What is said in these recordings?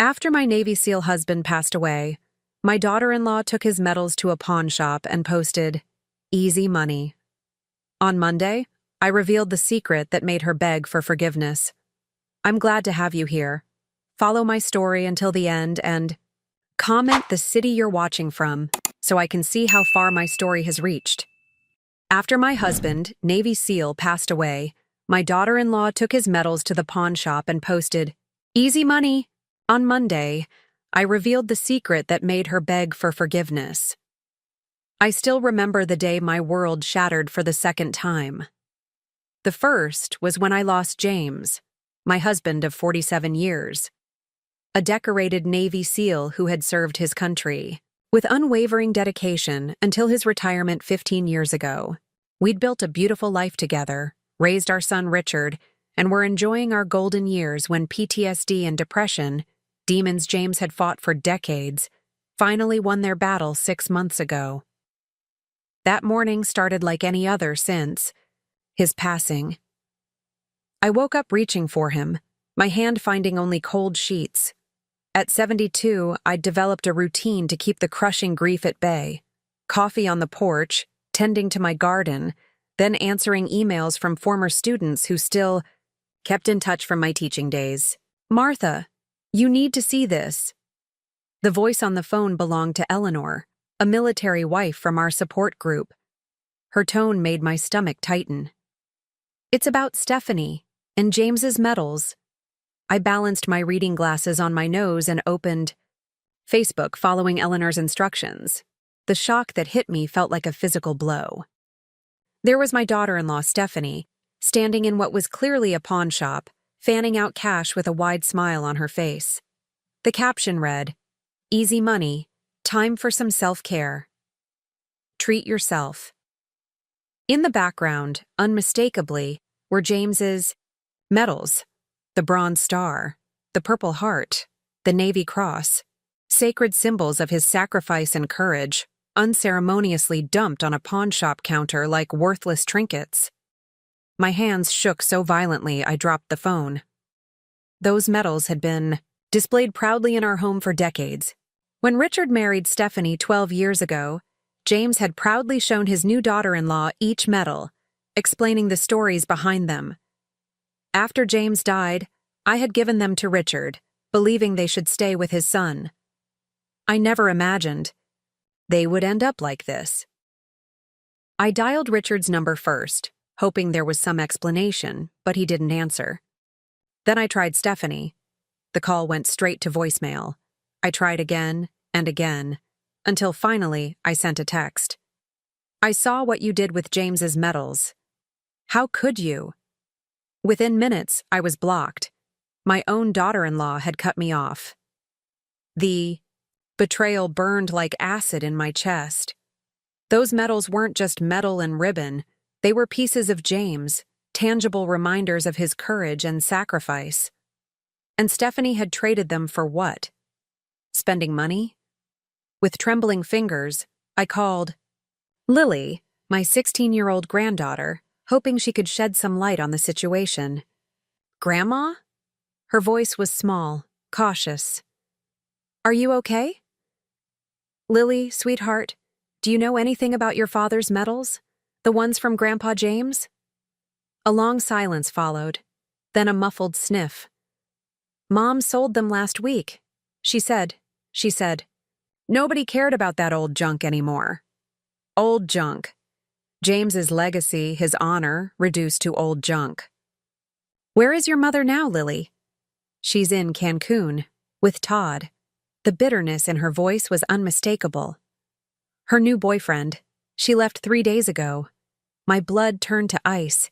After my Navy SEAL husband passed away, my daughter-in-law took his medals to a pawn shop and posted, "Easy money." On Monday, I revealed the secret that made her beg for forgiveness. I'm glad to have you here. Follow my story until the end and comment the city you're watching from so I can see how far my story has reached. After my husband, Navy SEAL, passed away, my daughter-in-law took his medals to the pawn shop and posted, "Easy money." On Monday, I revealed the secret that made her beg for forgiveness. I still remember the day my world shattered for the second time. The first was when I lost James, my husband of 47 years, a decorated Navy SEAL who had served his country with unwavering dedication until his retirement 15 years ago. We'd built a beautiful life together, raised our son Richard, and were enjoying our golden years when PTSD and depression, demons James had fought for decades, finally won their battle 6 months ago. That morning started like any other since his passing. I woke up reaching for him, my hand finding only cold sheets. At 72, I'd developed a routine to keep the crushing grief at bay. Coffee on the porch, tending to my garden, then answering emails from former students who still kept in touch from my teaching days. "Martha, you need to see this." The voice on the phone belonged to Eleanor, a military wife from our support group. Her tone made my stomach tighten. "It's about Stephanie and James's medals." I balanced my reading glasses on my nose and opened Facebook following Eleanor's instructions. The shock that hit me felt like a physical blow. There was my daughter-in-law, Stephanie, standing in what was clearly a pawn shop, fanning out cash with a wide smile on her face. The caption read, "Easy money, time for some self-care. Treat yourself." In the background, unmistakably, were James's medals, the Bronze Star, the Purple Heart, the Navy Cross, sacred symbols of his sacrifice and courage, unceremoniously dumped on a pawn shop counter like worthless trinkets. My hands shook so violently I dropped the phone. Those medals had been displayed proudly in our home for decades. When Richard married Stephanie 12 years ago, James had proudly shown his new daughter-in-law each medal, explaining the stories behind them. After James died, I had given them to Richard, believing they should stay with his son. I never imagined they would end up like this. I dialed Richard's number first, hoping there was some explanation, but he didn't answer. Then I tried Stephanie. The call went straight to voicemail. I tried again and again, until finally I sent a text. "I saw what you did with James's medals. How could you?" Within minutes, I was blocked. My own daughter-in-law had cut me off. The betrayal burned like acid in my chest. Those medals weren't just metal and ribbon. They were pieces of James, tangible reminders of his courage and sacrifice. And Stephanie had traded them for what? Spending money? With trembling fingers, I called Lily, my 16-year-old granddaughter, hoping she could shed some light on the situation. "Grandma?" Her voice was small, cautious. "Are you okay?" "Lily, sweetheart, do you know anything about your father's medals? The ones from Grandpa James?" A long silence followed, then a muffled sniff. "Mom sold them last week. She said, nobody cared about that old junk anymore." Old junk. James's legacy, his honor, reduced to old junk. "Where is your mother now, Lily?" "She's in Cancun, with Todd." The bitterness in her voice was unmistakable. "Her new boyfriend. She left 3 days ago." My blood turned to ice.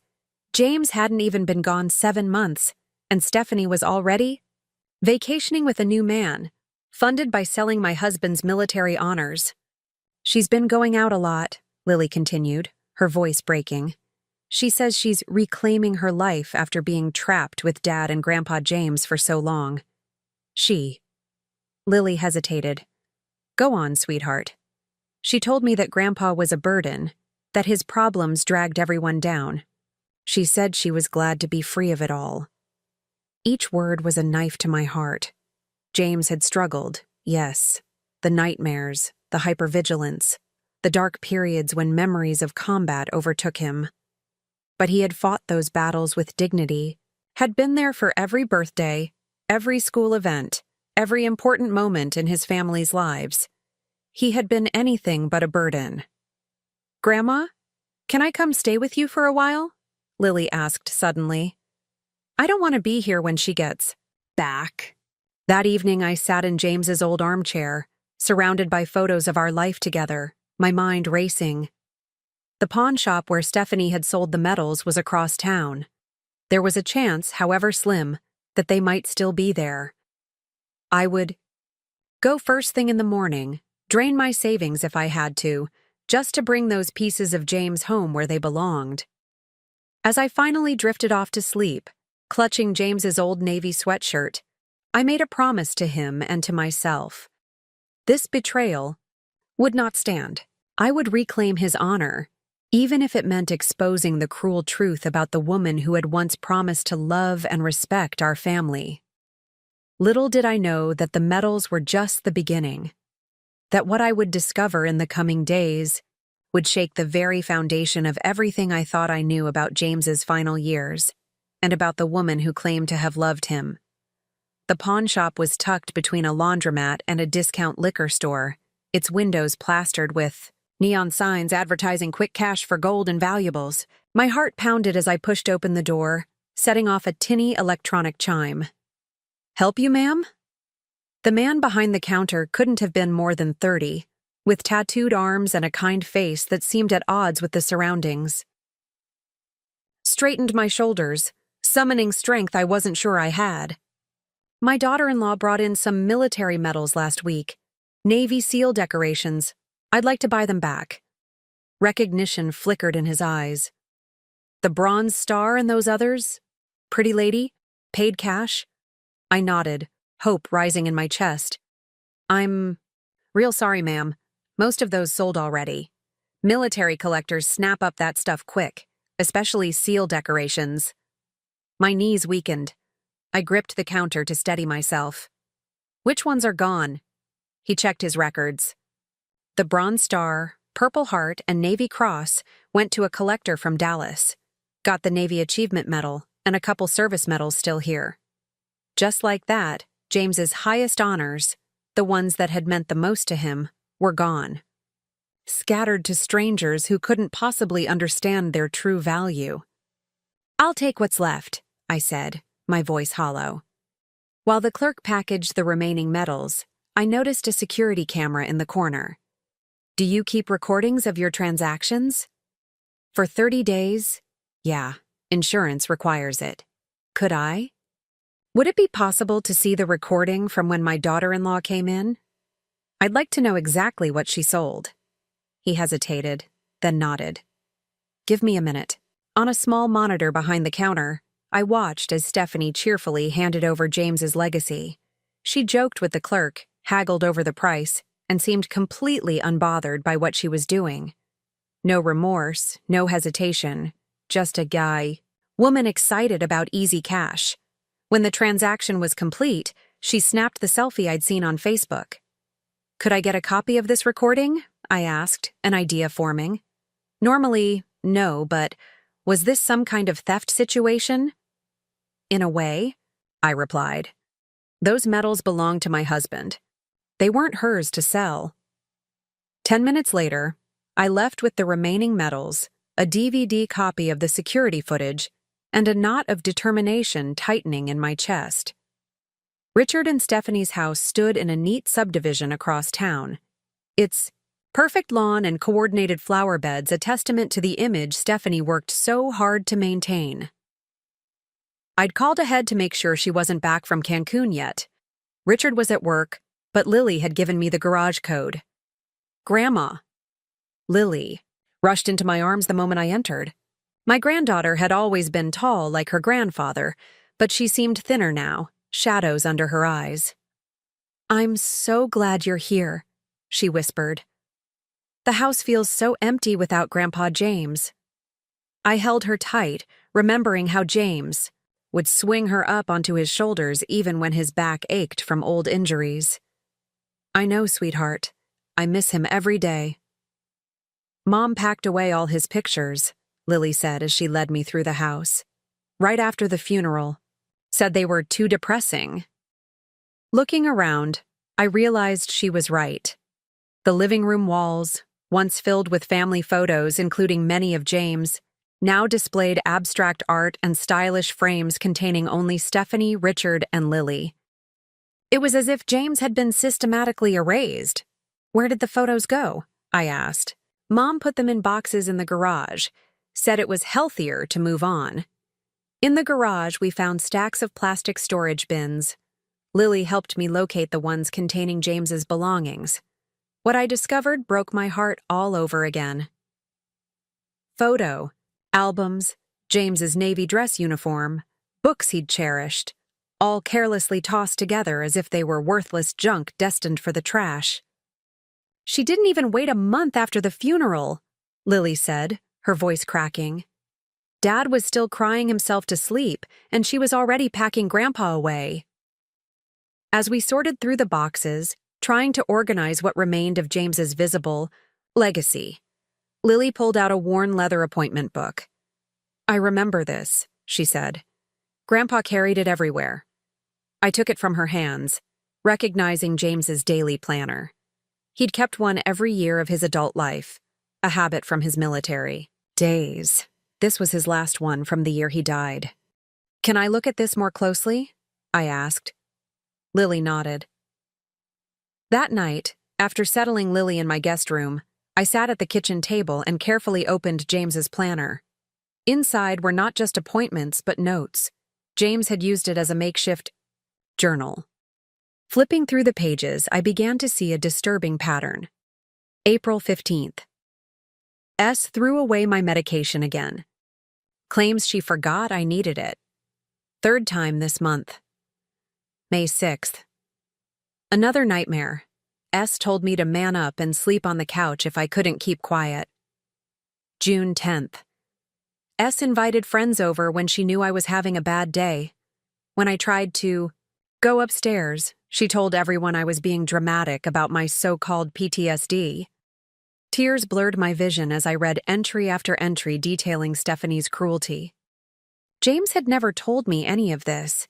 James hadn't even been gone 7 months, and Stephanie was already vacationing with a new man, funded by selling my husband's military honors. "She's been going out a lot," Lily continued, her voice breaking. "She says she's reclaiming her life after being trapped with Dad and Grandpa James for so long." "She." Lily hesitated. "Go on, sweetheart." "She told me that Grandpa was a burden, that his problems dragged everyone down. She said she was glad to be free of it all." Each word was a knife to my heart. James had struggled, yes. The nightmares, the hypervigilance, the dark periods when memories of combat overtook him. But he had fought those battles with dignity, had been there for every birthday, every school event, every important moment in his family's lives. He had been anything but a burden. "Grandma, can I come stay with you for a while?" Lily asked suddenly. "I don't want to be here when she gets back." That evening I sat in James's old armchair, surrounded by photos of our life together, my mind racing. The pawn shop where Stephanie had sold the medals was across town. There was a chance, however slim, that they might still be there. I would go first thing in the morning, drain my savings if I had to, just to bring those pieces of James home where they belonged. As I finally drifted off to sleep, clutching James's old navy sweatshirt, I made a promise to him and to myself. This betrayal would not stand. I would reclaim his honor, even if it meant exposing the cruel truth about the woman who had once promised to love and respect our family. Little did I know that the medals were just the beginning, that what I would discover in the coming days would shake the very foundation of everything I thought I knew about James's final years, and about the woman who claimed to have loved him. The pawn shop was tucked between a laundromat and a discount liquor store, its windows plastered with neon signs advertising quick cash for gold and valuables. My heart pounded as I pushed open the door, setting off a tinny electronic chime. "Help you, ma'am?" The man behind the counter couldn't have been more than 30, with tattooed arms and a kind face that seemed at odds with the surroundings. Straightened my shoulders, summoning strength I wasn't sure I had. "My daughter-in-law brought in some military medals last week. Navy SEAL decorations. I'd like to buy them back." Recognition flickered in his eyes. "The Bronze Star and those others? Pretty lady? Paid cash?" I nodded, hope rising in my chest. "I'm real sorry, ma'am. Most of those sold already. Military collectors snap up that stuff quick, especially SEAL decorations." My knees weakened. I gripped the counter to steady myself. "Which ones are gone?" He checked his records. The Bronze Star, Purple Heart, and Navy Cross went to a collector from Dallas. Got the Navy Achievement Medal and a couple service medals still here. Just like that, James's highest honors, the ones that had meant the most to him, were gone. Scattered to strangers who couldn't possibly understand their true value. "I'll take what's left," I said, my voice hollow. While the clerk packaged the remaining medals, I noticed a security camera in the corner. "Do you keep recordings of your transactions?" "For 30 days? Yeah, insurance requires it." "Could I? Would it be possible to see the recording from when my daughter-in-law came in? I'd like to know exactly what she sold." He hesitated, then nodded. "Give me a minute." On a small monitor behind the counter, I watched as Stephanie cheerfully handed over James's legacy. She joked with the clerk, haggled over the price, and seemed completely unbothered by what she was doing. No remorse, no hesitation, just a woman excited about easy cash. When the transaction was complete, she snapped the selfie I'd seen on Facebook. "Could I get a copy of this recording?" I asked, an idea forming. Normally, no, but was this some kind of theft situation? "In a way," I replied. "Those medals belonged to my husband. They weren't hers to sell." 10 minutes later, I left with the remaining medals, a DVD copy of the security footage, and a knot of determination tightening in my chest. Richard and Stephanie's house stood in a neat subdivision across town. Its perfect lawn and coordinated flower beds a testament to the image Stephanie worked so hard to maintain. I'd called ahead to make sure she wasn't back from Cancun yet. Richard was at work, but Lily had given me the garage code. "Grandma." Lily rushed into my arms the moment I entered. My granddaughter had always been tall like her grandfather, but she seemed thinner now, shadows under her eyes. "I'm so glad you're here," she whispered. "The house feels so empty without Grandpa James." I held her tight, remembering how James, would swing her up onto his shoulders even when his back ached from old injuries. I know, sweetheart. I miss him every day. Mom packed away all his pictures, Lily said as she led me through the house. Right after the funeral. Said they were too depressing. Looking around, I realized she was right. The living room walls, once filled with family photos including many of James, now displayed abstract art and stylish frames containing only Stephanie, Richard, and Lily. It was as if James had been systematically erased. Where did the photos go? I asked. Mom put them in boxes in the garage, said it was healthier to move on. In the garage, we found stacks of plastic storage bins. Lily helped me locate the ones containing James's belongings. What I discovered broke my heart all over again. Photo, albums, James's navy dress uniform, books he'd cherished, all carelessly tossed together as if they were worthless junk destined for the trash. She didn't even wait a month after the funeral, Lily said, her voice cracking. Dad was still crying himself to sleep, and she was already packing Grandpa away. As we sorted through the boxes, trying to organize what remained of James's visible legacy, Lily pulled out a worn leather appointment book. I remember this, she said. Grandpa carried it everywhere. I took it from her hands, recognizing James's daily planner. He'd kept one every year of his adult life, a habit from his military days. This was his last one from the year he died. Can I look at this more closely? I asked. Lily nodded. That night, after settling Lily in my guest room, I sat at the kitchen table and carefully opened James's planner. Inside were not just appointments, but notes. James had used it as a makeshift journal. Flipping through the pages, I began to see a disturbing pattern. April 15th. S threw away my medication again. Claims she forgot I needed it. Third time this month. May 6th. Another nightmare. S told me to man up and sleep on the couch if I couldn't keep quiet. June 10th. S invited friends over when she knew I was having a bad day. When I tried to go upstairs, she told everyone I was being dramatic about my so-called PTSD. Tears blurred my vision as I read entry after entry detailing Stephanie's cruelty. James had never told me any of this.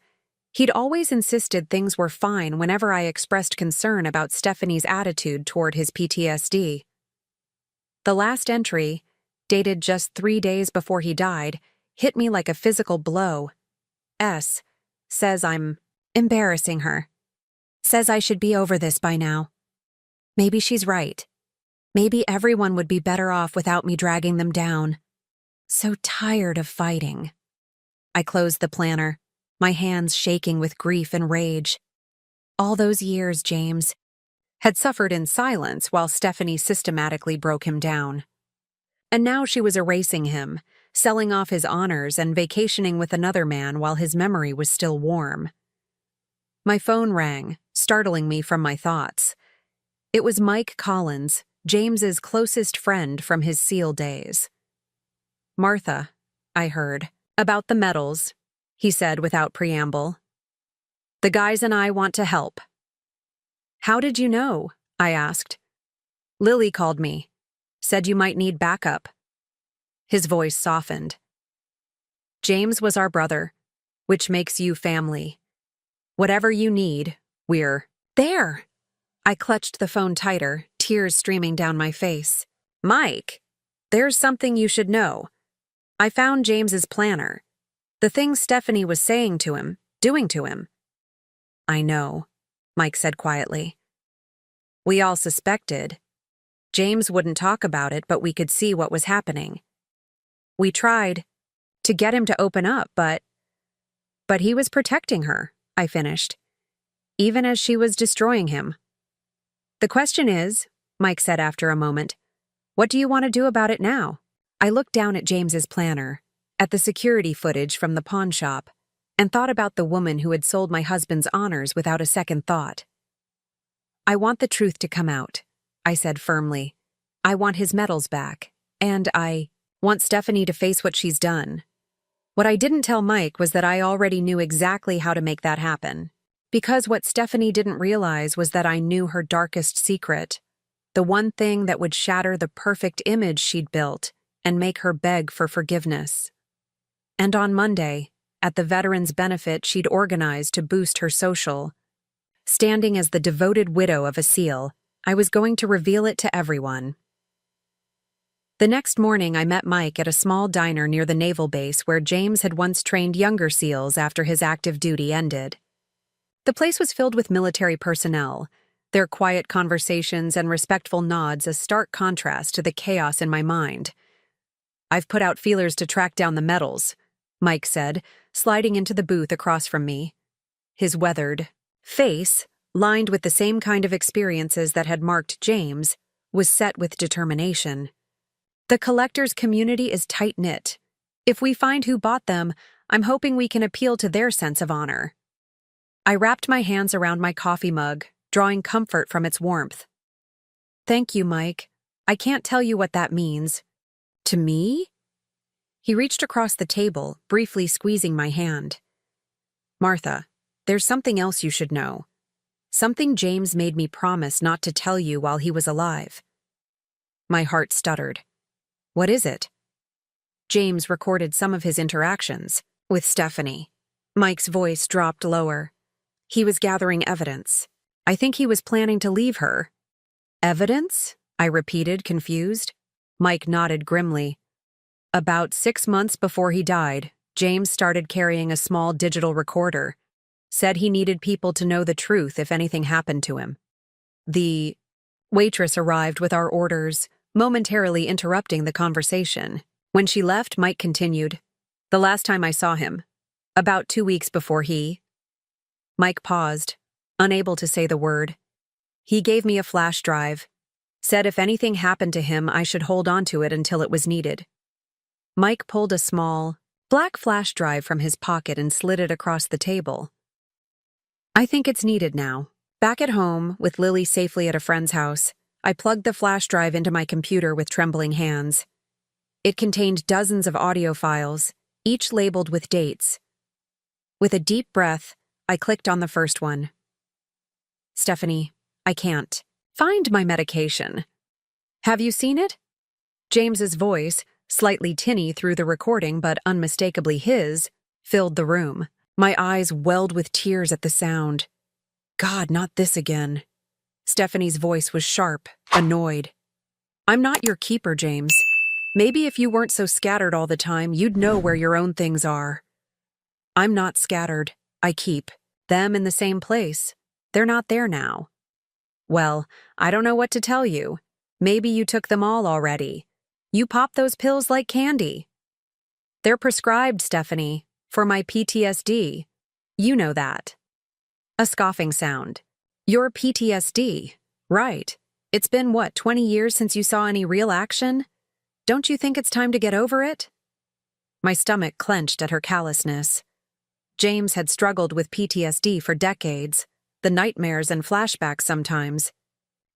He'd always insisted things were fine whenever I expressed concern about Stephanie's attitude toward his PTSD. The last entry, dated just 3 days before he died, hit me like a physical blow. S says I'm embarrassing her. Says I should be over this by now. Maybe she's right. Maybe everyone would be better off without me dragging them down. So tired of fighting. I closed the planner, my hands shaking with grief and rage. All those years, James had suffered in silence while Stephanie systematically broke him down. And now she was erasing him, selling off his honors and vacationing with another man while his memory was still warm. My phone rang, startling me from my thoughts. It was Mike Collins, James's closest friend from his SEAL days. Martha, I heard. About the medals, he said without preamble. The guys and I want to help. How did you know? I asked. Lily called me. Said you might need backup. His voice softened. James was our brother, which makes you family. Whatever you need, we're there. I clutched the phone tighter, tears streaming down my face. Mike, there's something you should know. I found James's planner. The things Stephanie was saying to him, doing to him. I know, Mike said quietly. We all suspected. James wouldn't talk about it, but we could see what was happening. We tried to get him to open up, but he was protecting her, I finished, even as she was destroying him. The question is, Mike said after a moment, what do you want to do about it now? I looked down at James's planner, at the security footage from the pawn shop, and thought about the woman who had sold my husband's honors without a second thought. I want the truth to come out, I said firmly. I want his medals back, and I want Stephanie to face what she's done. What I didn't tell Mike was that I already knew exactly how to make that happen. Because what Stephanie didn't realize was that I knew her darkest secret, the one thing that would shatter the perfect image she'd built and make her beg for forgiveness. And on Monday, at the Veterans Benefit she'd organized to boost her social, standing as the devoted widow of a SEAL, I was going to reveal it to everyone. The next morning, I met Mike at a small diner near the naval base where James had once trained younger SEALs after his active duty ended. The place was filled with military personnel, their quiet conversations and respectful nods a stark contrast to the chaos in my mind. "I've put out feelers to track down the medals," Mike said, sliding into the booth across from me. His weathered face, lined with the same kind of experiences that had marked James, was set with determination. "The collector's community is tight-knit. If we find who bought them, I'm hoping we can appeal to their sense of honor." I wrapped my hands around my coffee mug, drawing comfort from its warmth. "Thank you, Mike. I can't tell you what that means." "To me?" He reached across the table, briefly squeezing my hand. "Martha, there's something else you should know. Something James made me promise not to tell you while he was alive." My heart stuttered. "What is it?" James recorded some of his interactions with Stephanie. Mike's voice dropped lower. He was gathering evidence. I think he was planning to leave her. "Evidence?" I repeated, confused. Mike nodded grimly. "About 6 months before he died, James started carrying a small digital recorder. Said he needed people to know the truth if anything happened to him." The waitress arrived with our orders, momentarily interrupting the conversation. When she left, Mike continued, "The last time I saw him, about 2 weeks before he—" Mike paused, unable to say the word. "He gave me a flash drive. Said if anything happened to him, I should hold on to it until it was needed." Mike pulled a small, black flash drive from his pocket and slid it across the table. "I think it's needed now." Back at home, with Lily safely at a friend's house, I plugged the flash drive into my computer with trembling hands. It contained dozens of audio files, each labeled with dates. With a deep breath, I clicked on the first one. "Stephanie, I can't find my medication. Have you seen it?" James's voice, slightly tinny through the recording but unmistakably his, filled the room. My eyes welled with tears at the sound. God, not this again. Stephanie's voice was sharp, annoyed. "I'm not your keeper, James. Maybe if you weren't so scattered all the time, you'd know where your own things are." "I'm not scattered. I keep them in the same place. They're not there now." "Well, I don't know what to tell you. Maybe you took them all already. You pop those pills like candy." "They're prescribed, Stephanie, for my PTSD. You know that." A scoffing sound. "Your PTSD. Right. It's been, 20 years since you saw any real action? Don't you think it's time to get over it?" My stomach clenched at her callousness. James had struggled with PTSD for decades, the nightmares and flashbacks sometimes.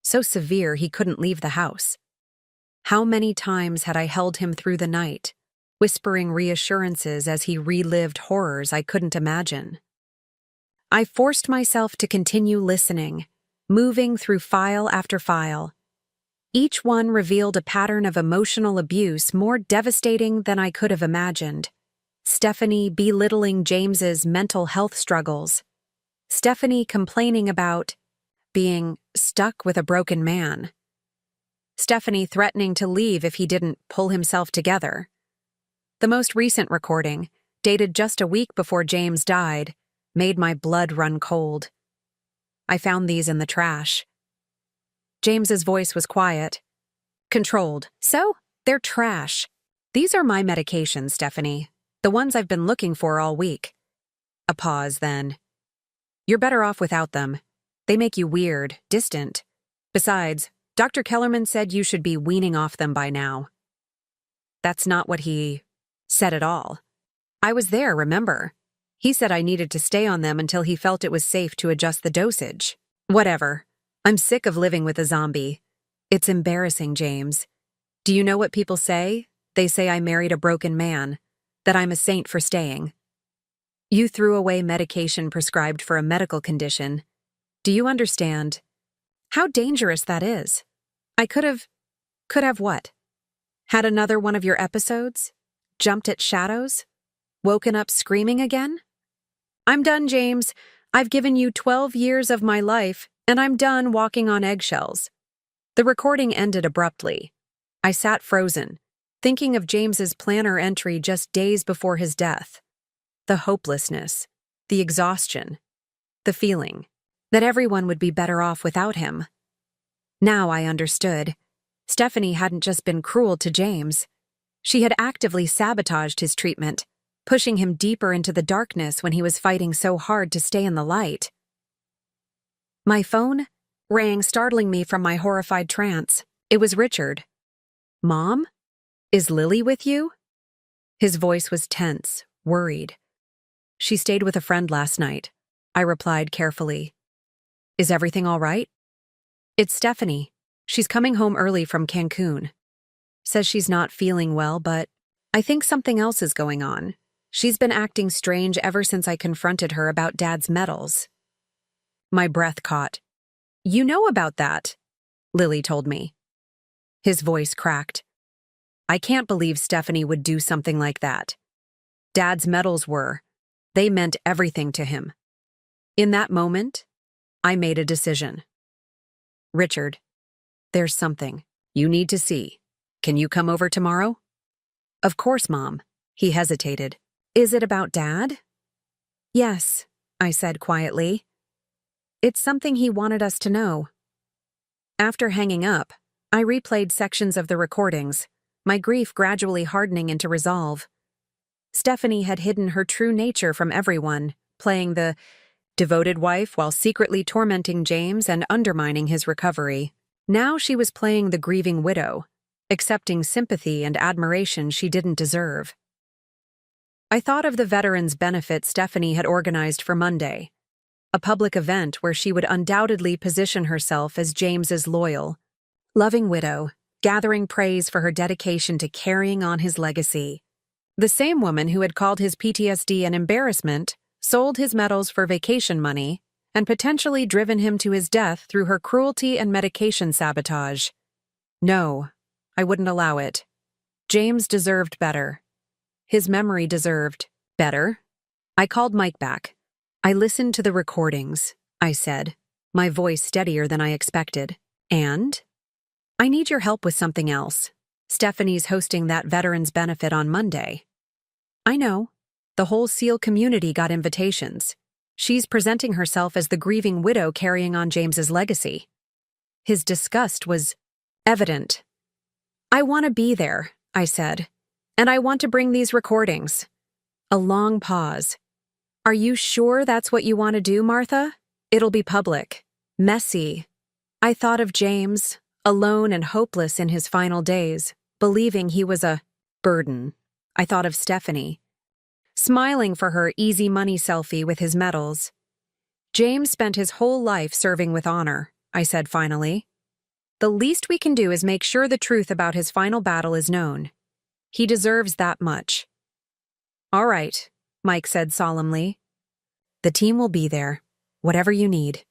So severe he couldn't leave the house. How many times had I held him through the night, whispering reassurances as he relived horrors I couldn't imagine? I forced myself to continue listening, moving through file after file. Each one revealed a pattern of emotional abuse more devastating than I could have imagined. Stephanie belittling James's mental health struggles. Stephanie complaining about being stuck with a broken man. Stephanie threatening to leave if he didn't pull himself together. The most recent recording, dated just a week before James died, made my blood run cold. I found these in the trash. James's voice was quiet, controlled. "So, they're trash. These are my medications, Stephanie. The ones I've been looking for all week." A pause, then. "You're better off without them. They make you weird, distant. Besides, Dr. Kellerman said you should be weaning off them by now." That's not what he said at all. I was there, remember? He said I needed to stay on them until he felt it was safe to adjust the dosage. Whatever. I'm sick of living with a zombie. It's embarrassing, James. Do you know what people say? They say I married a broken man. that I'm a saint for staying. You threw away medication prescribed for a medical condition. Do you understand how dangerous that is? I could have what? Had another one of your episodes? Jumped at shadows? Woken up screaming again? I'm done, James. I've given you 12 years of my life, and I'm done walking on eggshells. The recording ended abruptly. I sat frozen, thinking of James's planner entry just days before his death. The hopelessness, the exhaustion, the feeling that everyone would be better off without him. Now I understood. Stephanie hadn't just been cruel to James. She had actively sabotaged his treatment, pushing him deeper into the darkness when he was fighting so hard to stay in the light. My phone rang, startling me from my horrified trance. It was Richard. Mom? Is Lily with you? His voice was tense, worried. She stayed with a friend last night, I replied carefully. Is everything all right? It's Stephanie. She's coming home early from Cancun. Says she's not feeling well, but I think something else is going on. She's been acting strange ever since I confronted her about Dad's medals. My breath caught. You know about that, Lily told me. His voice cracked. I can't believe Stephanie would do something like that. Dad's medals they meant everything to him. In that moment, I made a decision. Richard, there's something you need to see. Can you come over tomorrow? Of course, Mom. He hesitated. Is it about Dad? Yes, I said quietly. It's something he wanted us to know. After hanging up, I replayed sections of the recordings, my grief gradually hardening into resolve. Stephanie had hidden her true nature from everyone, playing the devoted wife while secretly tormenting James and undermining his recovery. Now she was playing the grieving widow, accepting sympathy and admiration she didn't deserve. I thought of the veterans' benefit Stephanie had organized for Monday, a public event where she would undoubtedly position herself as James's loyal, loving widow, gathering praise for her dedication to carrying on his legacy. The same woman who had called his PTSD an embarrassment, sold his medals for vacation money, and potentially driven him to his death through her cruelty and medication sabotage. No, I wouldn't allow it. James deserved better. His memory deserved better. I called Mike back. I listened to the recordings, I said, my voice steadier than I expected. And? I need your help with something else. Stephanie's hosting that veterans benefit on Monday. I know. The whole SEAL community got invitations. She's presenting herself as the grieving widow carrying on James's legacy. His disgust was evident. I want to be there, I said, and I want to bring these recordings. A long pause. Are you sure that's what you want to do, Martha? It'll be public. Messy. I thought of James, alone and hopeless in his final days, believing he was a burden. I thought of Stephanie, smiling for her easy money selfie with his medals. James spent his whole life serving with honor, I said finally. The least we can do is make sure the truth about his final battle is known. He deserves that much. All right, Mike said solemnly. The team will be there, whatever you need.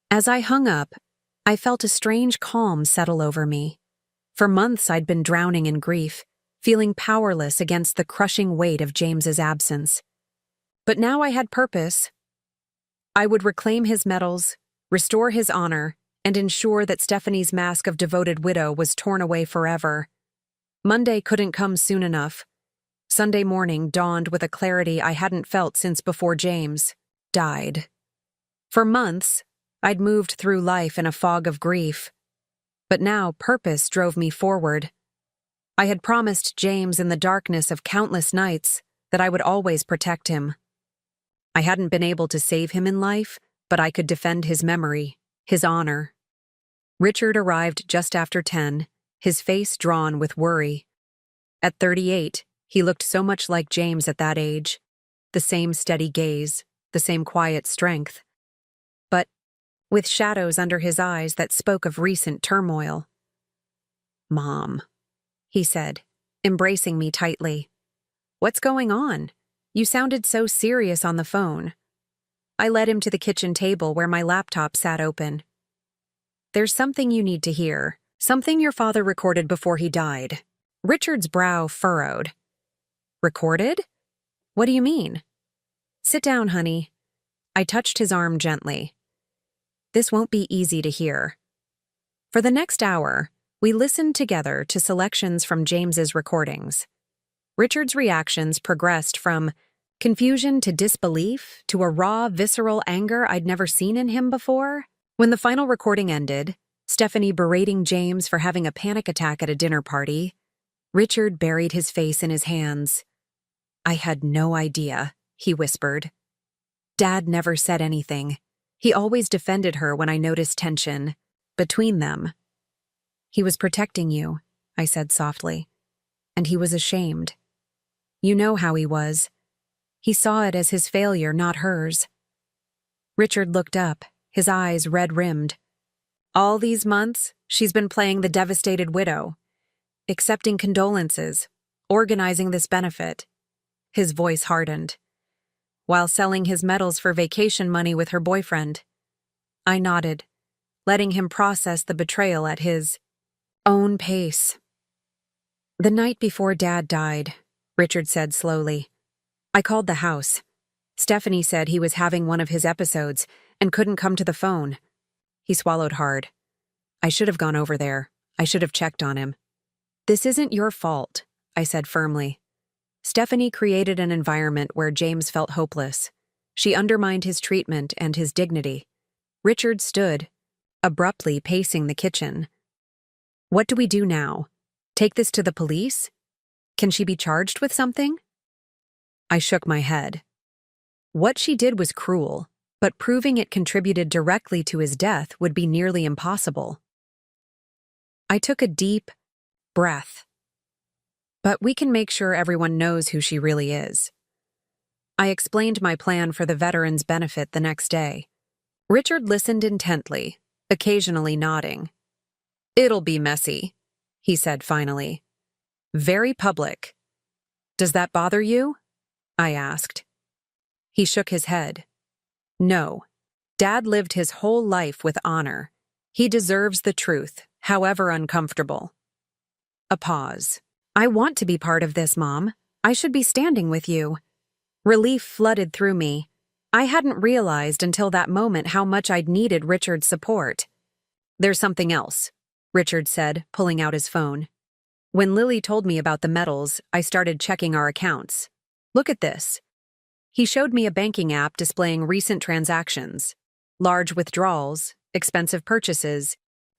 As I hung up, I felt a strange calm settle over me. For months I'd been drowning in grief, feeling powerless against the crushing weight of James's absence. But now I had purpose. I would reclaim his medals, restore his honor, and ensure that Stephanie's mask of devoted widow was torn away forever. Monday couldn't come soon enough. Sunday morning dawned with a clarity I hadn't felt since before James died. For months, I'd moved through life in a fog of grief. But now purpose drove me forward. I had promised James in the darkness of countless nights that I would always protect him. I hadn't been able to save him in life, but I could defend his memory, his honor. Richard arrived just after 10, his face drawn with worry. At 38, he looked so much like James at that age. The same steady gaze, the same quiet strength. But with shadows under his eyes that spoke of recent turmoil. Mom, he said, embracing me tightly. What's going on? You sounded so serious on the phone. I led him to the kitchen table where my laptop sat open. There's something you need to hear. Something your father recorded before he died. Richard's brow furrowed. Recorded? What do you mean? Sit down, honey. I touched his arm gently. This won't be easy to hear. For the next hour, we listened together to selections from James's recordings. Richard's reactions progressed from confusion to disbelief to a raw, visceral anger I'd never seen in him before. When the final recording ended, Stephanie berating James for having a panic attack at a dinner party, Richard buried his face in his hands. I had no idea, he whispered. Dad never said anything. He always defended her when I noticed tension between them. He was protecting you, I said softly, and he was ashamed. You know how he was. He saw it as his failure, not hers. Richard looked up, his eyes red-rimmed. All these months, she's been playing the devastated widow, accepting condolences, organizing this benefit. His voice hardened. While selling his medals for vacation money with her boyfriend. I nodded, letting him process the betrayal at his own pace. The night before Dad died, Richard said slowly, I called the house. Stephanie said he was having one of his episodes and couldn't come to the phone. He swallowed hard. I should have gone over there. I should have checked on him. This isn't your fault, I said firmly. Stephanie created an environment where James felt hopeless. She undermined his treatment and his dignity. Richard stood, abruptly pacing the kitchen. What do we do now? Take this to the police? Can she be charged with something? I shook my head. What she did was cruel, but proving it contributed directly to his death would be nearly impossible. I took a deep breath. But we can make sure everyone knows who she really is. I explained my plan for the veterans' benefit the next day. Richard listened intently, occasionally nodding. It'll be messy, he said finally. Very public. Does that bother you? I asked. He shook his head. No. Dad lived his whole life with honor. He deserves the truth, however uncomfortable. A pause. I want to be part of this, Mom. I should be standing with you. Relief flooded through me. I hadn't realized until that moment how much I'd needed Richard's support. There's something else, Richard said, pulling out his phone. When Lily told me about the medals, I started checking our accounts. Look at this. He showed me a banking app displaying recent transactions, large withdrawals, expensive purchases,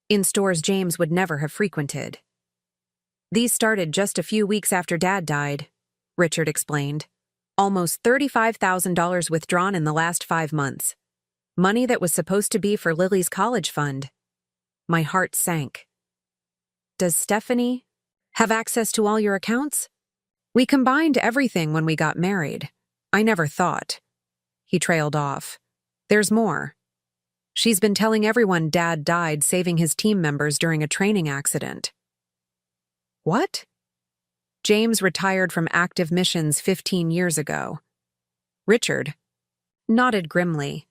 in stores James would never have frequented. These started just a few weeks after Dad died, Richard explained. Almost $35,000 withdrawn in the last 5 months. Money that was supposed to be for Lily's college fund. My heart sank. Does Stephanie have access to all your accounts? We combined everything when we got married. I never thought. He trailed off. There's more. She's been telling everyone Dad died saving his team members during a training accident. What? James retired from active missions 15 years ago. Richard nodded grimly.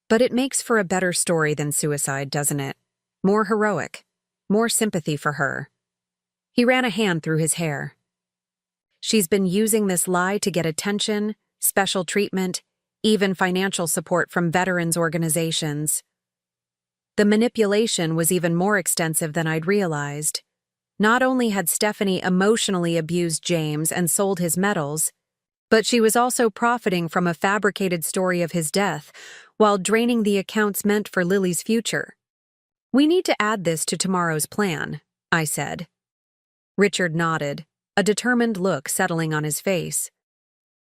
But it makes for a better story than suicide, doesn't it? More heroic, more sympathy for her. He ran a hand through his hair. She's been using this lie to get attention, special treatment, even financial support from veterans organizations. The manipulation was even more extensive than I'd realized. Not only had Stephanie emotionally abused James and sold his medals, but she was also profiting from a fabricated story of his death while draining the accounts meant for Lily's future. We need to add this to tomorrow's plan, I said. Richard nodded, a determined look settling on his face.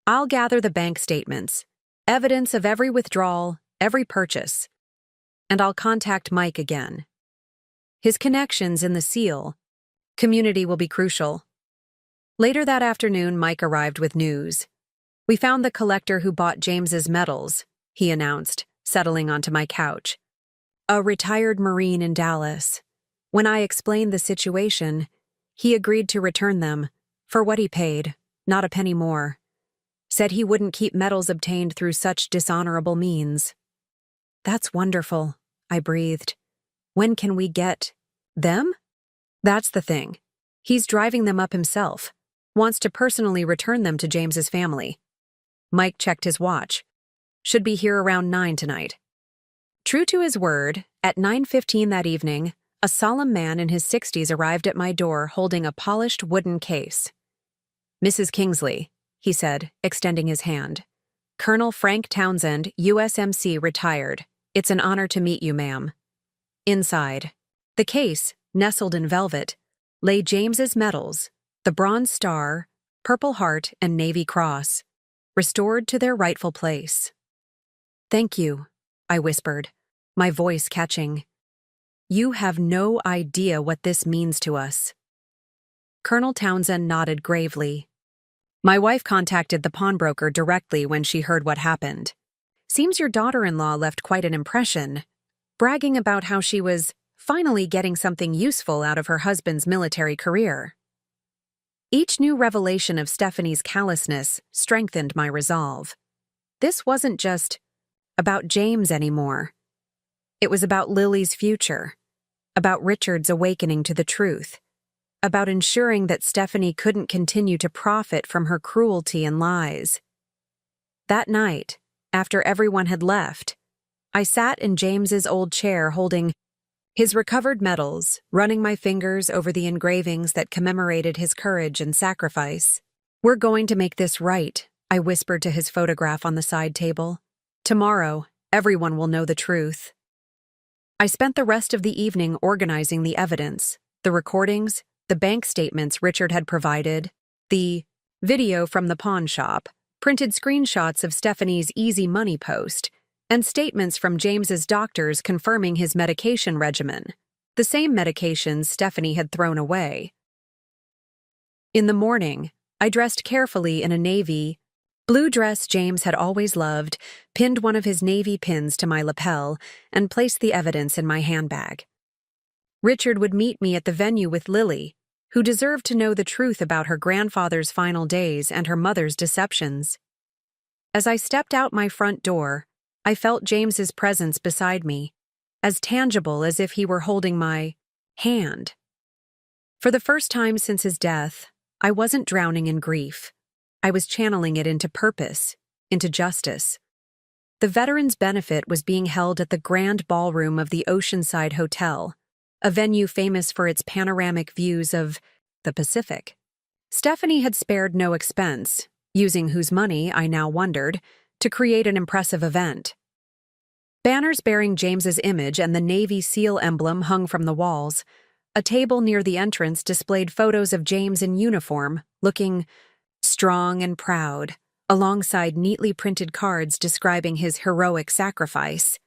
I'll gather the bank statements, evidence of every withdrawal, every purchase, and I'll contact Mike again. His connections in the SEAL community will be crucial. Later that afternoon, Mike arrived with news. We found the collector who bought James's medals, he announced, settling onto my couch. A retired Marine in Dallas. When I explained the situation, he agreed to return them, for what he paid, not a penny more. Said he wouldn't keep medals obtained through such dishonorable means. That's wonderful, I breathed. When can we get them? That's the thing. He's driving them up himself. Wants to personally return them to James's family. Mike checked his watch. Should be here around 9 tonight. True to his word, at 9:15 that evening, a solemn man in his 60s arrived at my door holding a polished wooden case. Mrs. Kingsley, he said, extending his hand. Colonel Frank Townsend, USMC, retired. It's an honor to meet you, ma'am. Inside, the case, nestled in velvet, lay James's medals, the Bronze Star, Purple Heart, and Navy Cross, restored to their rightful place. Thank you, I whispered, my voice catching. You have no idea what this means to us. Colonel Townsend nodded gravely. My wife contacted the pawnbroker directly when she heard what happened. Seems your daughter-in-law left quite an impression, bragging about how she was finally getting something useful out of her husband's military career. Each new revelation of Stephanie's callousness strengthened my resolve. This wasn't just about James anymore. It was about Lily's future, about Richard's awakening to the truth, about ensuring that Stephanie couldn't continue to profit from her cruelty and lies. That night, after everyone had left, I sat in James's old chair holding his recovered medals, running my fingers over the engravings that commemorated his courage and sacrifice. We're going to make this right, I whispered to his photograph on the side table. Tomorrow, everyone will know the truth. I spent the rest of the evening organizing the evidence, the recordings, the bank statements Richard had provided, the video from the pawn shop, printed screenshots of Stephanie's easy money post, and statements from James's doctors confirming his medication regimen, the same medications Stephanie had thrown away. In the morning, I dressed carefully in a navy blue dress James had always loved, pinned one of his navy pins to my lapel, and placed the evidence in my handbag. Richard would meet me at the venue with Lily, who deserved to know the truth about her grandfather's final days and her mother's deceptions. As I stepped out my front door, I felt James's presence beside me, as tangible as if he were holding my hand. For the first time since his death, I wasn't drowning in grief. I was channeling it into purpose, into justice. The Veterans Benefit was being held at the Grand Ballroom of the Oceanside Hotel, a venue famous for its panoramic views of the Pacific. Stephanie had spared no expense, using whose money, I now wondered, to create an impressive event. Banners bearing James's image and the Navy SEAL emblem hung from the walls. A table near the entrance displayed photos of James in uniform, looking strong and proud, alongside neatly printed cards describing his heroic sacrifice.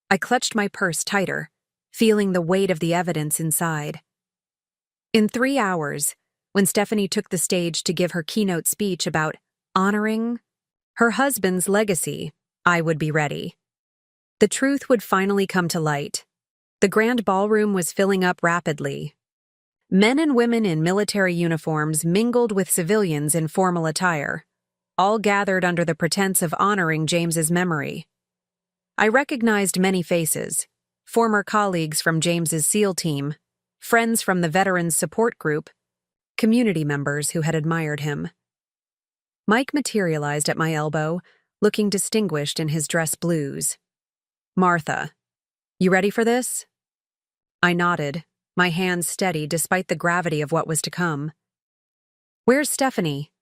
I clutched my purse tighter, feeling the weight of the evidence inside. In 3 hours, when Stephanie took the stage to give her keynote speech about honoring her husband's legacy, I would be ready. The truth would finally come to light. The Grand Ballroom was filling up rapidly. Men and women in military uniforms mingled with civilians in formal attire, all gathered under the pretense of honoring James's memory. I recognized many faces, former colleagues from James's SEAL team, friends from the Veterans Support Group, community members who had admired him. Mike materialized at my elbow, looking distinguished in his dress blues. Martha, you ready for this? I nodded, my hands steady despite the gravity of what was to come. Where's Stephanie?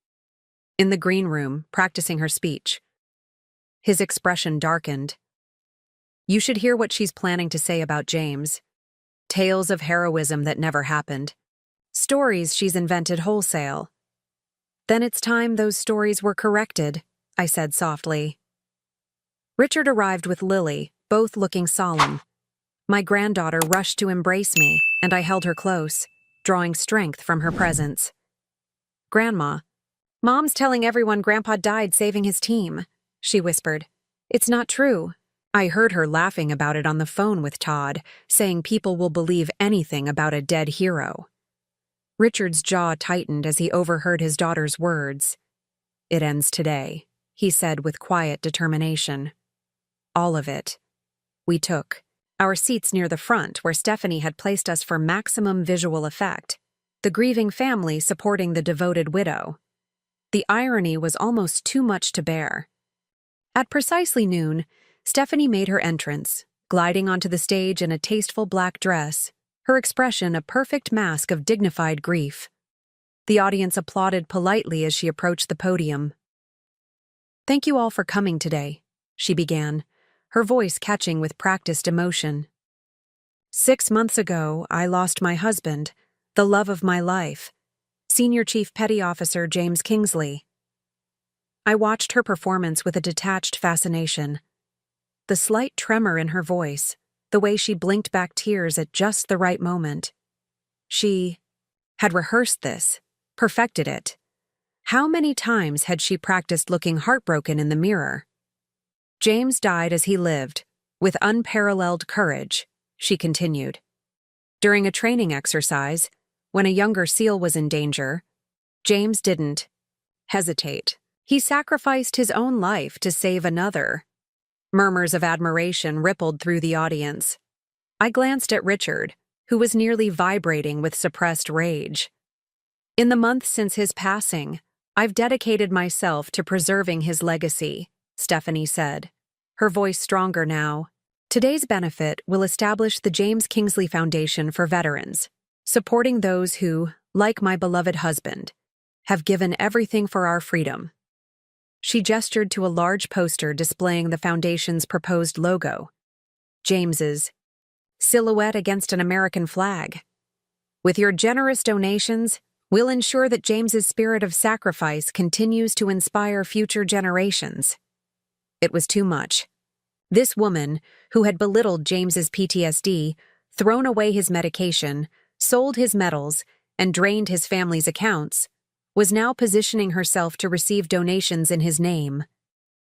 In the green room, practicing her speech. His expression darkened. You should hear what she's planning to say about James. Tales of heroism that never happened. Stories she's invented wholesale. Then it's time those stories were corrected, I said softly. Richard arrived with Lily, both looking solemn. My granddaughter rushed to embrace me, and I held her close, drawing strength from her presence. Grandma, Mom's telling everyone Grandpa died saving his team, she whispered. It's not true. I heard her laughing about it on the phone with Todd, saying people will believe anything about a dead hero. Richard's jaw tightened as he overheard his daughter's words. "It ends today," he said with quiet determination. "All of it." We took our seats near the front where Stephanie had placed us for maximum visual effect, the grieving family supporting the devoted widow. The irony was almost too much to bear. At precisely noon, Stephanie made her entrance, gliding onto the stage in a tasteful black dress, her expression a perfect mask of dignified grief. The audience applauded politely as she approached the podium. "Thank you all for coming today," she began, her voice catching with practiced emotion. "6 months ago, I lost my husband, the love of my life, Senior Chief Petty Officer James Kingsley." I watched her performance with a detached fascination. The slight tremor in her voice, the way she blinked back tears at just the right moment. She had rehearsed this, perfected it. How many times had she practiced looking heartbroken in the mirror? "James died as he lived, with unparalleled courage," she continued. "During a training exercise, when a younger SEAL was in danger, James didn't hesitate. He sacrificed his own life to save another." Murmurs of admiration rippled through the audience. I glanced at Richard, who was nearly vibrating with suppressed rage. "In the months since his passing, I've dedicated myself to preserving his legacy," Stephanie said, her voice stronger now. "Today's benefit will establish the James Kingsley Foundation for Veterans, supporting those who, like my beloved husband, have given everything for our freedom." She gestured to a large poster displaying the foundation's proposed logo, James's silhouette against an American flag. "With your generous donations, we'll ensure that James's spirit of sacrifice continues to inspire future generations." It was too much. This woman, who had belittled James's PTSD, thrown away his medication, sold his medals, and drained his family's accounts, was now positioning herself to receive donations in his name.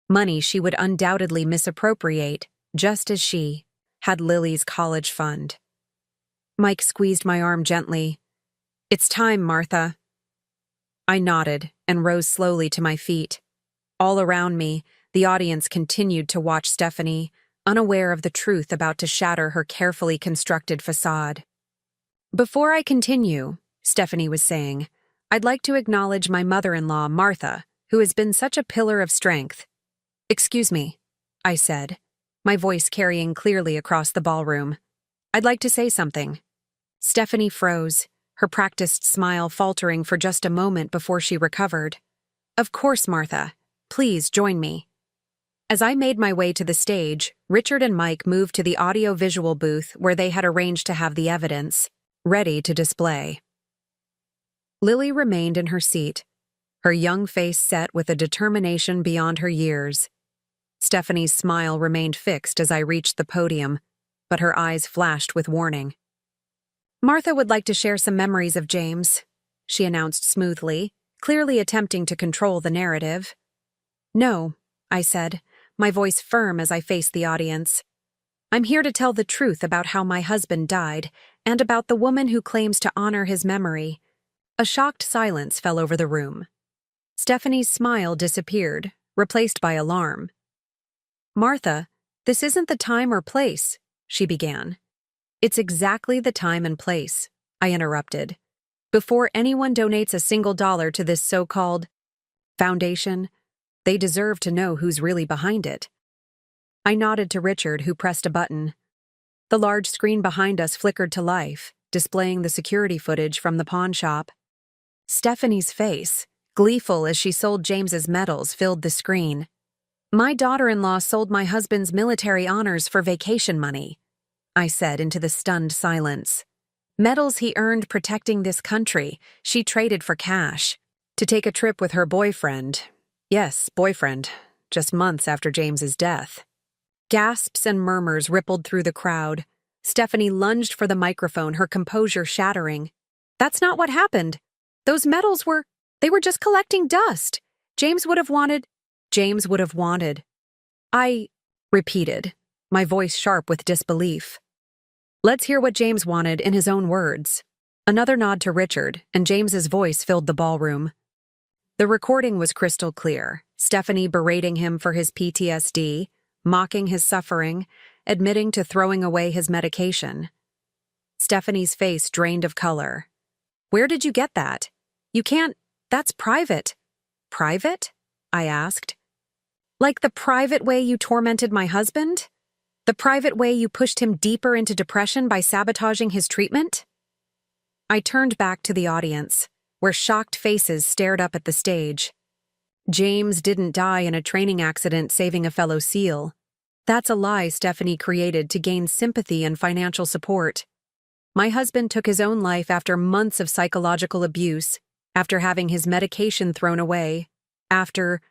Money she would undoubtedly misappropriate, just as she had Lily's college fund. Mike squeezed my arm gently. "It's time, Martha." I nodded and rose slowly to my feet. All around me, the audience continued to watch Stephanie, unaware of the truth about to shatter her carefully constructed facade. "Before I continue," Stephanie was saying, "I'd like to acknowledge my mother-in-law, Martha, who has been such a pillar of strength." "Excuse me," I said, my voice carrying clearly across the ballroom. "I'd like to say something." Stephanie froze, her practiced smile faltering for just a moment before she recovered. "Of course, Martha. Please join me." As I made my way to the stage, Richard and Mike moved to the audio-visual booth where they had arranged to have the evidence ready to display. Lily remained in her seat, her young face set with a determination beyond her years. Stephanie's smile remained fixed as I reached the podium, but her eyes flashed with warning. "Martha would like to share some memories of James," she announced smoothly, clearly attempting to control the narrative. "No," I said, my voice firm as I faced the audience. "I'm here to tell the truth about how my husband died and about the woman who claims to honor his memory." A shocked silence fell over the room. Stephanie's smile disappeared, replaced by alarm. "Martha, this isn't the time or place," she began. "It's exactly the time and place," I interrupted. "Before anyone donates a single dollar to this so-called foundation, they deserve to know who's really behind it." I nodded to Richard, who pressed a button. The large screen behind us flickered to life, displaying the security footage from the pawn shop. Stephanie's face, gleeful as she sold James's medals, filled the screen. "My daughter-in-law sold my husband's military honors for vacation money," I said into the stunned silence. "Medals he earned protecting this country, she traded for cash. To take a trip with her boyfriend. Yes, boyfriend, just months after James's death." Gasps and murmurs rippled through the crowd. Stephanie lunged for the microphone, her composure shattering. "That's not what happened. Those medals they were just collecting dust. James would have wanted. I repeated, my voice sharp with disbelief. "Let's hear what James wanted in his own words." Another nod to Richard, and James's voice filled the ballroom. The recording was crystal clear, Stephanie berating him for his PTSD, mocking his suffering, admitting to throwing away his medication. Stephanie's face drained of color. "Where did you get that? You can't— that's private." "Private?" I asked. "Like the private way you tormented my husband? The private way you pushed him deeper into depression by sabotaging his treatment?" I turned back to the audience, where shocked faces stared up at the stage. James didn't die in a training accident saving a fellow SEAL. That's a lie Stephanie created to gain sympathy and financial support. My husband took his own life after months of psychological abuse, after having his medication thrown away, after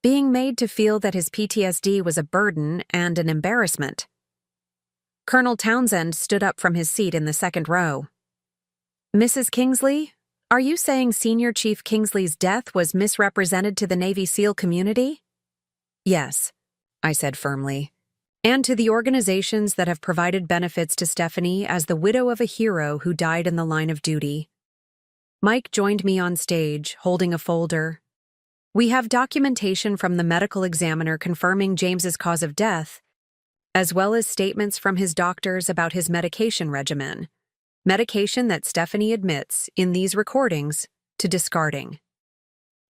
being made to feel that his PTSD was a burden and an embarrassment. Colonel Townsend stood up from his seat in the second row. "Mrs. Kingsley, are you saying Senior Chief Kingsley's death was misrepresented to the Navy SEAL community?" "Yes," I said firmly. "And to the organizations that have provided benefits to Stephanie as the widow of a hero who died in the line of duty." Mike joined me on stage, holding a folder. "We have documentation from the medical examiner confirming James's cause of death, as well as statements from his doctors about his medication regimen. Medication that Stephanie admits, in these recordings, to discarding."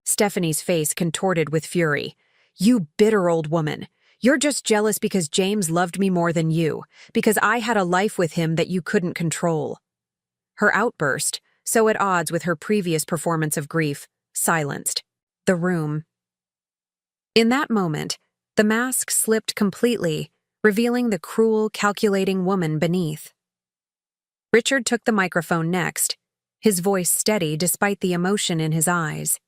Stephanie's face contorted with fury. "You bitter old woman. You're just jealous because James loved me more than you, because I had a life with him that you couldn't control." Her outburst, so at odds with her previous performance of grief, silenced the room. In that moment, the mask slipped completely, revealing the cruel, calculating woman beneath. Richard took the microphone next, his voice steady despite the emotion in his eyes.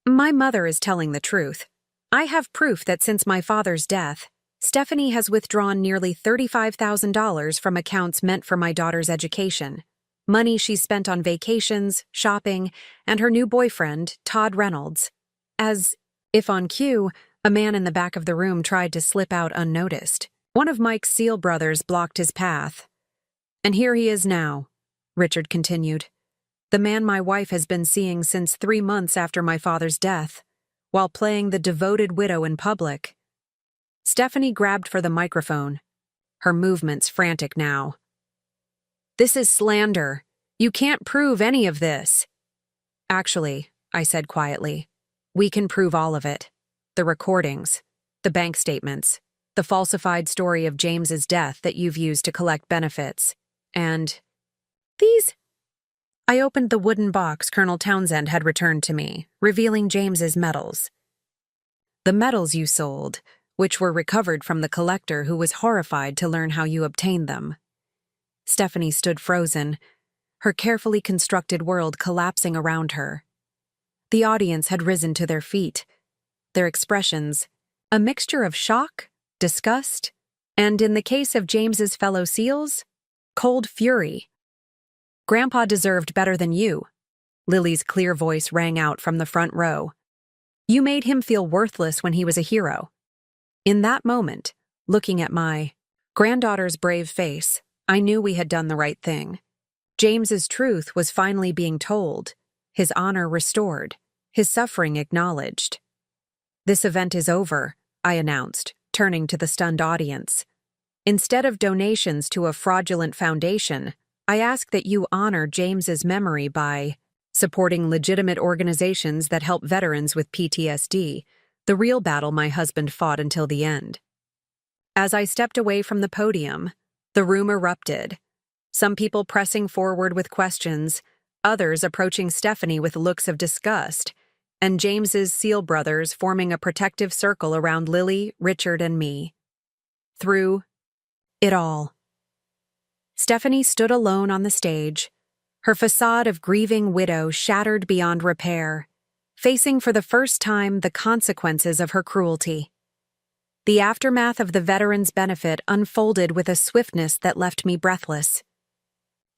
"My mother is telling the truth. I have proof that since my father's death, Stephanie has withdrawn nearly $35,000 from accounts meant for my daughter's education, money she spent on vacations, shopping, and her new boyfriend, Todd Reynolds." As if on cue, a man in the back of the room tried to slip out unnoticed. One of Mike's SEAL brothers blocked his path. "And here he is now," Richard continued. "The man my wife has been seeing since 3 months after my father's death, while playing the devoted widow in public." Stephanie grabbed for the microphone, her movements frantic now. "This is slander. You can't prove any of this." "Actually," I said quietly, "we can prove all of it. The recordings, the bank statements, the falsified story of James's death that you've used to collect benefits. And these—" I opened the wooden box Colonel Townsend had returned to me, revealing James's medals. "The medals you sold, which were recovered from the collector who was horrified to learn how you obtained them." Stephanie stood frozen, her carefully constructed world collapsing around her. The audience had risen to their feet, their expressions a mixture of shock, disgust, and, in the case of James's fellow SEALs, cold fury. "Grandpa deserved better than you," Lily's clear voice rang out from the front row. "You made him feel worthless when he was a hero." In that moment, looking at my granddaughter's brave face, I knew we had done the right thing. James's truth was finally being told, his honor restored, his suffering acknowledged. "This event is over," I announced, turning to the stunned audience. "Instead of donations to a fraudulent foundation, I ask that you honor James's memory by supporting legitimate organizations that help veterans with PTSD, the real battle my husband fought until the end." As I stepped away from the podium, the room erupted, some people pressing forward with questions, others approaching Stephanie with looks of disgust, and James's SEAL brothers forming a protective circle around Lily, Richard, and me. Through it all, Stephanie stood alone on the stage, her facade of grieving widow shattered beyond repair, facing for the first time the consequences of her cruelty. The aftermath of the veterans' benefit unfolded with a swiftness that left me breathless.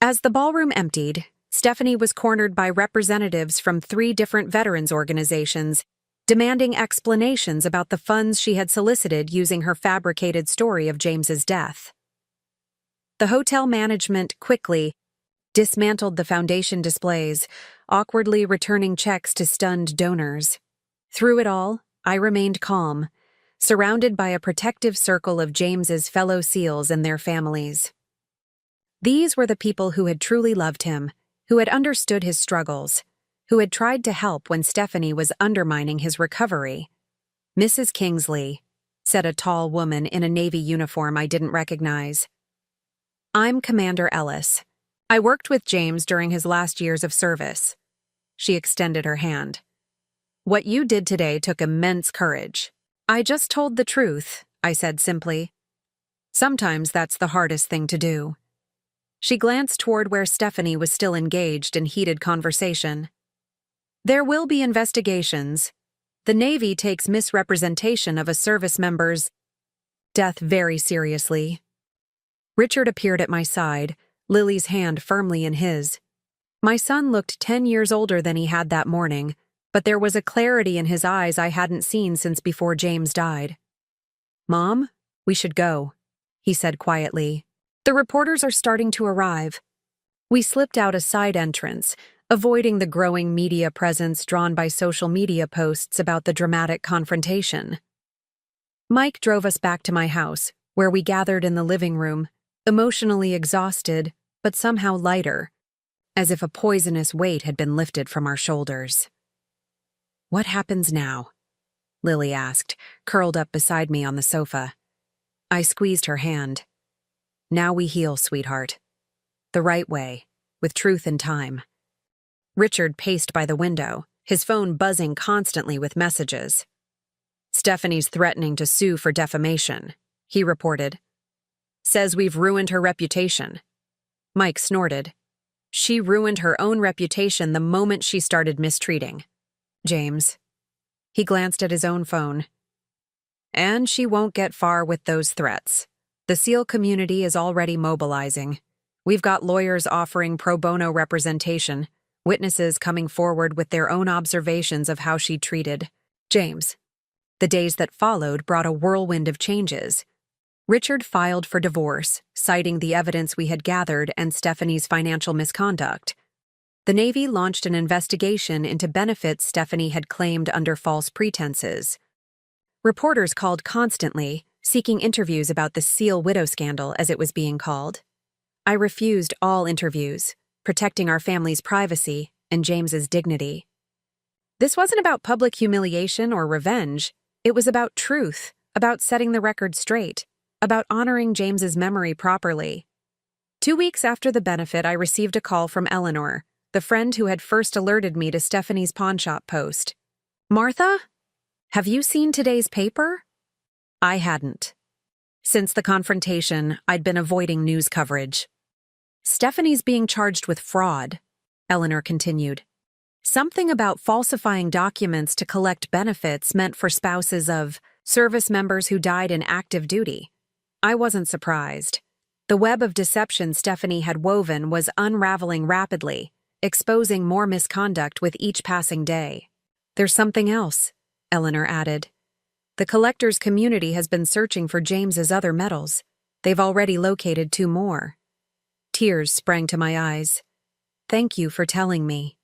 As the ballroom emptied, Stephanie was cornered by representatives from 3 different veterans organizations, demanding explanations about the funds she had solicited using her fabricated story of James's death. The hotel management quickly dismantled the foundation displays, awkwardly returning checks to stunned donors. Through it all, I remained calm, surrounded by a protective circle of James's fellow SEALs and their families. These were the people who had truly loved him, who had understood his struggles, who had tried to help when Stephanie was undermining his recovery. "Mrs. Kingsley," said a tall woman in a Navy uniform I didn't recognize. "I'm Commander Ellis. I worked with James during his last years of service." She extended her hand. "What you did today took immense courage." "I just told the truth," I said simply. "Sometimes that's the hardest thing to do." She glanced toward where Stephanie was still engaged in heated conversation. "There will be investigations. The Navy takes misrepresentation of a service member's death very seriously." Richard appeared at my side, Lily's hand firmly in his. My son looked 10 years older than he had that morning, but there was a clarity in his eyes I hadn't seen since before James died. "Mom, we should go," he said quietly. "The reporters are starting to arrive." We slipped out a side entrance, avoiding the growing media presence drawn by social media posts about the dramatic confrontation. Mike drove us back to my house, where we gathered in the living room, emotionally exhausted, but somehow lighter, as if a poisonous weight had been lifted from our shoulders. "What happens now?" Lily asked, curled up beside me on the sofa. I squeezed her hand. "Now we heal, sweetheart. The right way, with truth and time." Richard paced by the window, his phone buzzing constantly with messages. "Stephanie's threatening to sue for defamation," he reported. "Says we've ruined her reputation." Mike snorted. "She ruined her own reputation the moment she started mistreating James." He glanced at his own phone. "And she won't get far with those threats. The SEAL community is already mobilizing. We've got lawyers offering pro bono representation, witnesses coming forward with their own observations of how she treated James." The days that followed brought a whirlwind of changes. Richard filed for divorce, citing the evidence we had gathered and Stephanie's financial misconduct. The Navy launched an investigation into benefits Stephanie had claimed under false pretenses. Reporters called constantly, seeking interviews about the SEAL widow scandal, as it was being called. I refused all interviews, protecting our family's privacy and James's dignity. This wasn't about public humiliation or revenge. It was about truth, about setting the record straight, about honoring James's memory properly. 2 weeks after the benefit, I received a call from Eleanor, the friend who had first alerted me to Stephanie's pawnshop post. "Martha, have you seen today's paper?" I hadn't. Since the confrontation, I'd been avoiding news coverage. "Stephanie's being charged with fraud," Eleanor continued. "Something about falsifying documents to collect benefits meant for spouses of service members who died in active duty." I wasn't surprised. The web of deception Stephanie had woven was unraveling rapidly, exposing more misconduct with each passing day. "There's something else," Eleanor added. "The collectors' community has been searching for James's other medals. They've already located 2 more. Tears sprang to my eyes. "Thank you for telling me."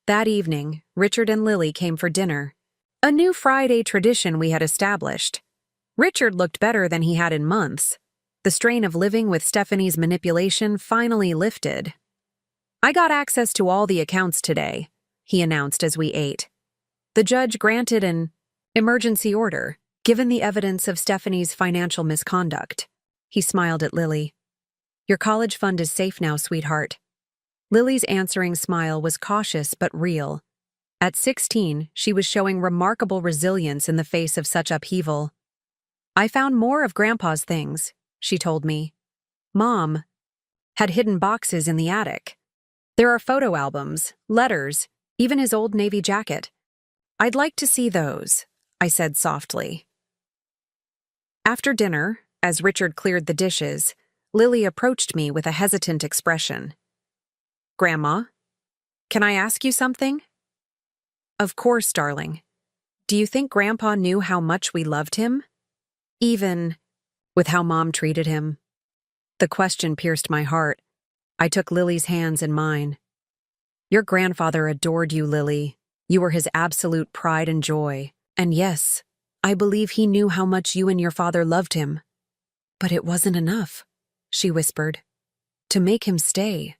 That evening, Richard and Lily came for dinner, a new Friday tradition we had established. Richard looked better than he had in months. The strain of living with Stephanie's manipulation finally lifted. "I got access to all the accounts today," he announced as we ate. "The judge granted an emergency order, given the evidence of Stephanie's financial misconduct." He smiled at Lily. "Your college fund is safe now, sweetheart." Lily's answering smile was cautious but real. At 16, she was showing remarkable resilience in the face of such upheaval. "I found more of Grandpa's things," she told me. "Mom had hidden boxes in the attic. There are photo albums, letters, even his old Navy jacket. I'd like to see those," I said softly. After dinner, as Richard cleared the dishes, Lily approached me with a hesitant expression. "Grandma, can I ask you something?" "Of course, darling. Do you think Grandpa knew how much we loved him? Even with how Mom treated him?" The question pierced my heart. I took Lily's hands in mine. Your grandfather adored you, Lily. You were his absolute pride and joy. And yes, I believe he knew how much you and your father loved him. But it wasn't enough, she whispered, to make him stay.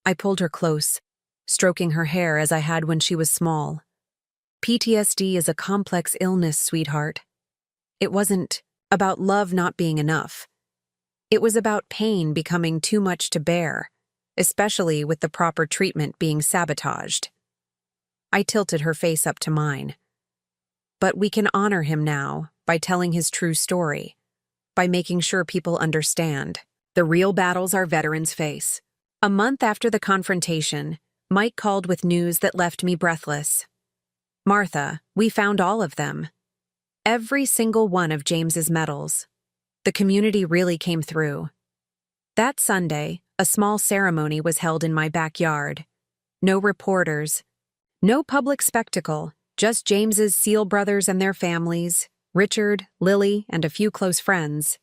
I pulled her close, stroking her hair as I had when she was small. PTSD is a complex illness, sweetheart. It wasn't about love not being enough. It was about pain becoming too much to bear, especially with the proper treatment being sabotaged. I tilted her face up to mine. But we can honor him now by telling his true story, by making sure people understand the real battles our veterans face. A month after the confrontation, Mike called with news that left me breathless. Martha, we found all of them. Every single one of James's medals. The community really came through. That Sunday, a small ceremony was held in my backyard. No reporters, no public spectacle, just James's SEAL brothers and their families, Richard, Lily, and a few close friends.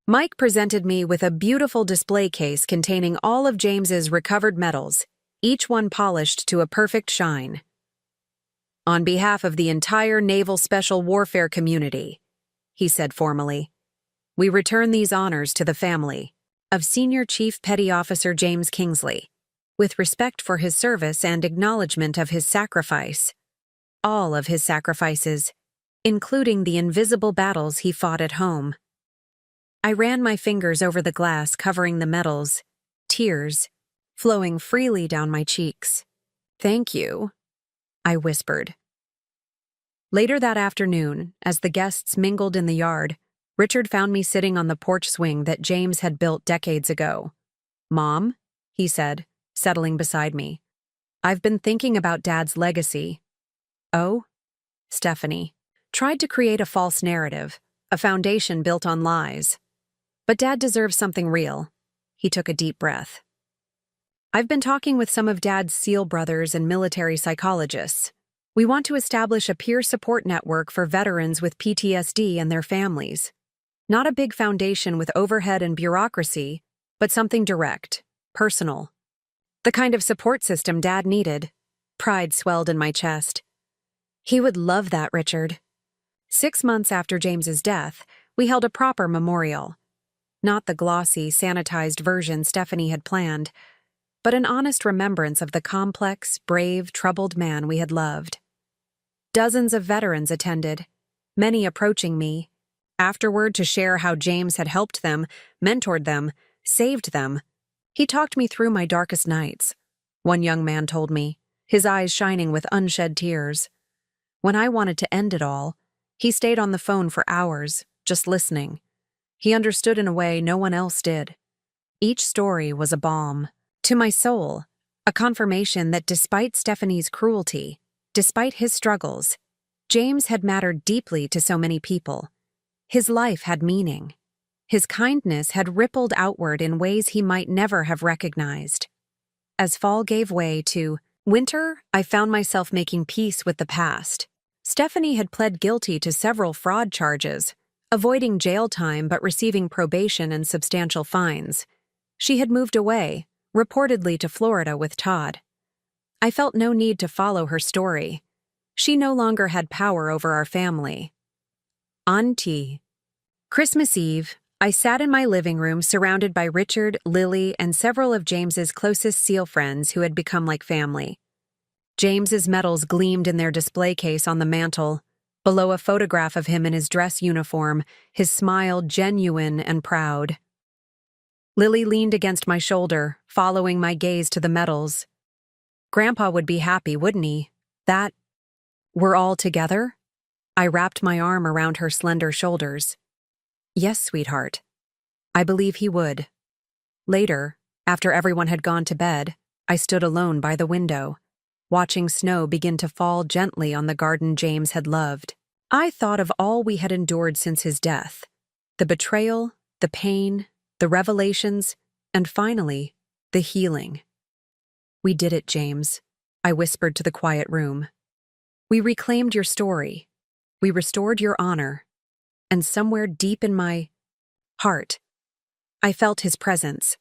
Mike presented me with a beautiful display case containing all of James's recovered medals, each one polished to a perfect shine. On behalf of the entire Naval Special Warfare community, he said formally, we return these honors to the family of Senior Chief Petty Officer James Kingsley, with respect for his service and acknowledgement of his sacrifice. All of his sacrifices, including the invisible battles he fought at home. I ran my fingers over the glass covering the medals, tears flowing freely down my cheeks. Thank you, I whispered. Later that afternoon, as the guests mingled in the yard, Richard found me sitting on the porch swing that James had built decades ago. Mom, he said, settling beside me, I've been thinking about Dad's legacy. Oh? Stephanie. Tried to create a false narrative, a foundation built on lies. But Dad deserves something real. He took a deep breath. I've been talking with some of Dad's SEAL brothers and military psychologists. We want to establish a peer support network for veterans with PTSD and their families. Not a big foundation with overhead and bureaucracy, but something direct, personal. The kind of support system Dad needed. Pride swelled in my chest. He would love that, Richard. 6 months after James's death, we held a proper memorial. Not the glossy, sanitized version Stephanie had planned, but an honest remembrance of the complex, brave, troubled man we had loved. Dozens of veterans attended, many approaching me, afterward to share how James had helped them, mentored them, saved them. He talked me through my darkest nights, one young man told me, his eyes shining with unshed tears. When I wanted to end it all, he stayed on the phone for hours, just listening. He understood in a way no one else did. Each story was a balm to my soul, a confirmation that despite Stephanie's cruelty, despite his struggles, James had mattered deeply to so many people. His life had meaning. His kindness had rippled outward in ways he might never have recognized. As fall gave way to winter, I found myself making peace with the past. Stephanie had pled guilty to several fraud charges, avoiding jail time but receiving probation and substantial fines. She had moved away, reportedly to Florida with Todd. I felt no need to follow her story. She no longer had power over our family. Auntie. Christmas Eve, I sat in my living room surrounded by Richard, Lily, and several of James's closest SEAL friends who had become like family. James's medals gleamed in their display case on the mantel, below a photograph of him in his dress uniform, his smile genuine and proud. Lily leaned against my shoulder, following my gaze to the medals. Grandpa would be happy, wouldn't he? That we're all together? I wrapped my arm around her slender shoulders. Yes, sweetheart. I believe he would. Later, after everyone had gone to bed, I stood alone by the window, watching snow begin to fall gently on the garden James had loved. I thought of all we had endured since his death, the betrayal, the pain, the revelations, and finally, the healing. We did it, James, I whispered to the quiet room. We reclaimed your story. We restored your honor. And somewhere deep in my heart, I felt his presence,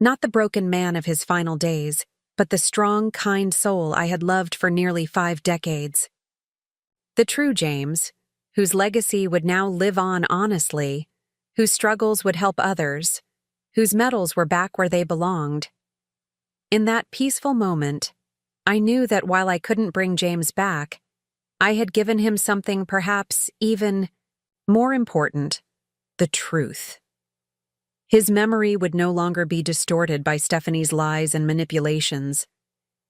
Not the broken man of his final days, but the strong, kind soul I had loved for nearly 5 decades. The true James, whose legacy would now live on honestly, whose struggles would help others, whose medals were back where they belonged. In that peaceful moment, I knew that while I couldn't bring James back, I had given him something perhaps even more important: the truth. His memory would no longer be distorted by Stephanie's lies and manipulations.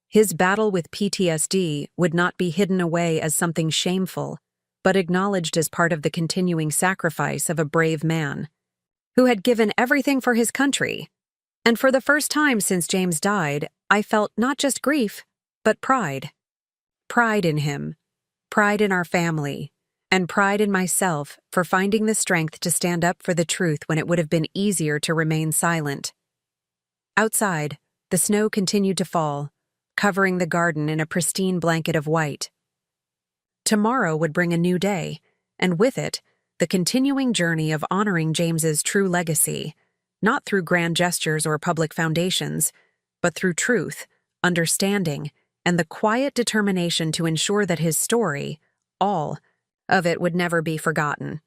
His battle with PTSD would not be hidden away as something shameful, but acknowledged as part of the continuing sacrifice of a brave man who had given everything for his country. And for the first time since James died, I felt not just grief, but pride. Pride in him, pride in our family, and pride in myself for finding the strength to stand up for the truth when it would have been easier to remain silent. Outside, the snow continued to fall, covering the garden in a pristine blanket of white. Tomorrow would bring a new day, and with it, the continuing journey of honoring James's true legacy, not through grand gestures or public foundations, but through truth, understanding, and the quiet determination to ensure that his story, all of it, would never be forgotten.